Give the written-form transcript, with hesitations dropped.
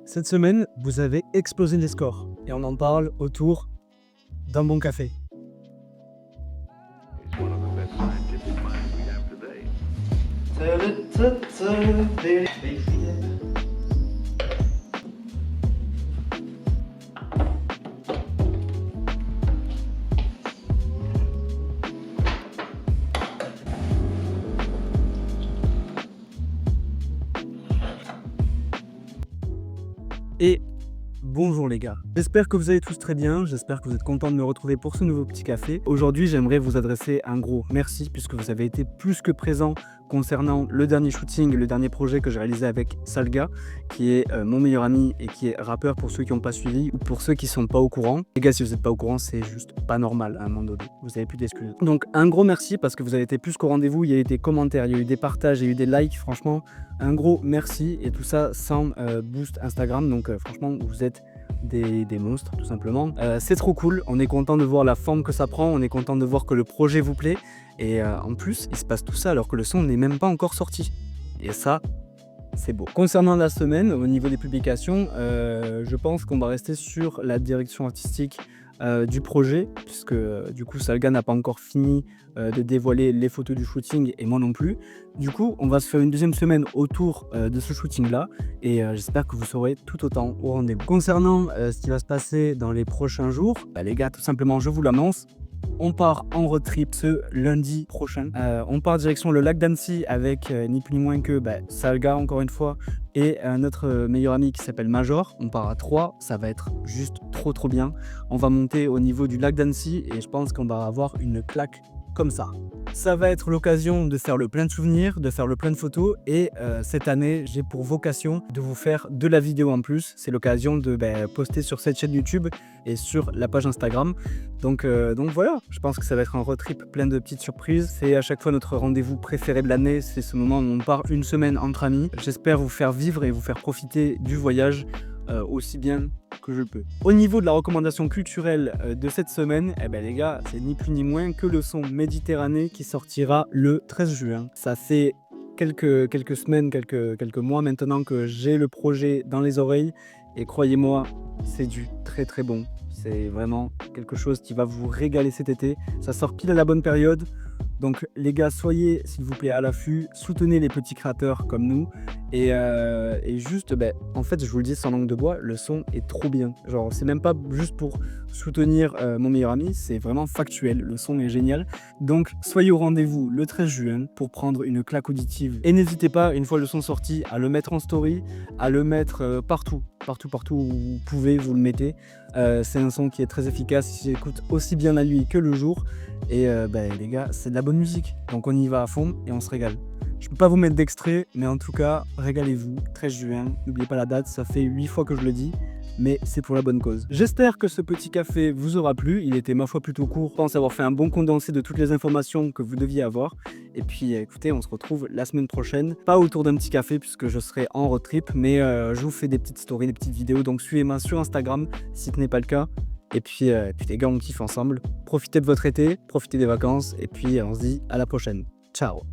Cette semaine, vous avez explosé les scores et on en parle autour d'un bon café. He's one of the best scientific minds we have today. Et bonjour les gars, j'espère que vous allez tous très bien, j'espère que vous êtes contents de me retrouver pour ce nouveau petit café. Aujourd'hui j'aimerais vous adresser un gros merci puisque vous avez été plus que présents concernant le dernier shooting, le dernier projet que j'ai réalisé avec Salga, qui est mon meilleur ami et qui est rappeur pour ceux qui n'ont pas suivi ou pour ceux qui ne sont pas au courant. Les gars, si vous n'êtes pas au courant, c'est juste pas normal à un moment donné, vous n'avez plus d'excuses. Donc un gros merci parce que vous avez été plus qu'au rendez-vous, il y a eu des commentaires, il y a eu des partages, il y a eu des likes, franchement un gros merci et tout ça sans boost Instagram, donc franchement vous êtes des monstres tout simplement. C'est trop cool, on est content de voir la forme que ça prend, on est content de voir que le projet vous plaît et en plus il se passe tout ça alors que le son n'est même pas encore sorti et ça c'est beau. Concernant la semaine, au niveau des publications, je pense qu'on va rester sur la direction artistique du projet, puisque du coup Salga n'a pas encore fini de dévoiler les photos du shooting et moi non plus. Du coup, on va se faire une deuxième semaine autour de ce shooting-là et j'espère que vous serez tout autant au rendez-vous. Concernant ce qui va se passer dans les prochains jours, les gars, tout simplement, je vous l'annonce. On part en road trip ce lundi prochain. On part direction le lac d'Annecy avec ni plus ni moins que Salga encore une fois et notre meilleur ami qui s'appelle Major. On part à 3, ça va être juste trop bien. On va monter au niveau du lac d'Annecy et je pense qu'on va avoir une claque comme ça. Ça va être l'occasion de faire le plein de souvenirs, de faire le plein de photos et cette année j'ai pour vocation de vous faire de la vidéo en plus. C'est l'occasion de poster sur cette chaîne YouTube et sur la page Instagram. Donc voilà, je pense que ça va être un road trip plein de petites surprises. C'est à chaque fois notre rendez-vous préféré de l'année, c'est ce moment où on part une semaine entre amis. J'espère vous faire vivre et vous faire profiter du voyage aussi bien que je peux. Au niveau de la recommandation culturelle de cette semaine, les gars, c'est ni plus ni moins que le son Méditerranée qui sortira le 13 juin. Ça fait quelques semaines, quelques mois maintenant que j'ai le projet dans les oreilles et croyez-moi, c'est du très bon. C'est vraiment quelque chose qui va vous régaler cet été. Ça sort pile à la bonne période. Donc les gars, soyez s'il vous plaît à l'affût, soutenez les petits créateurs comme nous et juste, en fait je vous le dis sans langue de bois, le son est trop bien. Genre c'est même pas juste pour soutenir mon meilleur ami, c'est vraiment factuel, le son est génial. Donc soyez au rendez-vous le 13 juin pour prendre une claque auditive et n'hésitez pas, une fois le son sorti, à le mettre en story, à le mettre partout où vous pouvez, vous le mettez. C'est un son qui est très efficace, il s'écoute aussi bien la nuit que le jour et les gars, c'est de la bonne musique, donc on y va à fond et on se régale. Je peux pas vous mettre d'extrait, mais en tout cas, régalez-vous, 13 juin, n'oubliez pas la date, ça fait 8 fois que je le dis, mais c'est pour la bonne cause. J'espère que ce petit café vous aura plu, il était ma foi plutôt court, je pense avoir fait un bon condensé de toutes les informations que vous deviez avoir, et puis écoutez, on se retrouve la semaine prochaine, pas autour d'un petit café puisque je serai en road trip, mais je vous fais des petites stories, des petites vidéos, donc suivez-moi sur Instagram si ce n'est pas le cas. Et puis les gars, on kiffe ensemble. Profitez de votre été, profitez des vacances, et puis on se dit à la prochaine. Ciao!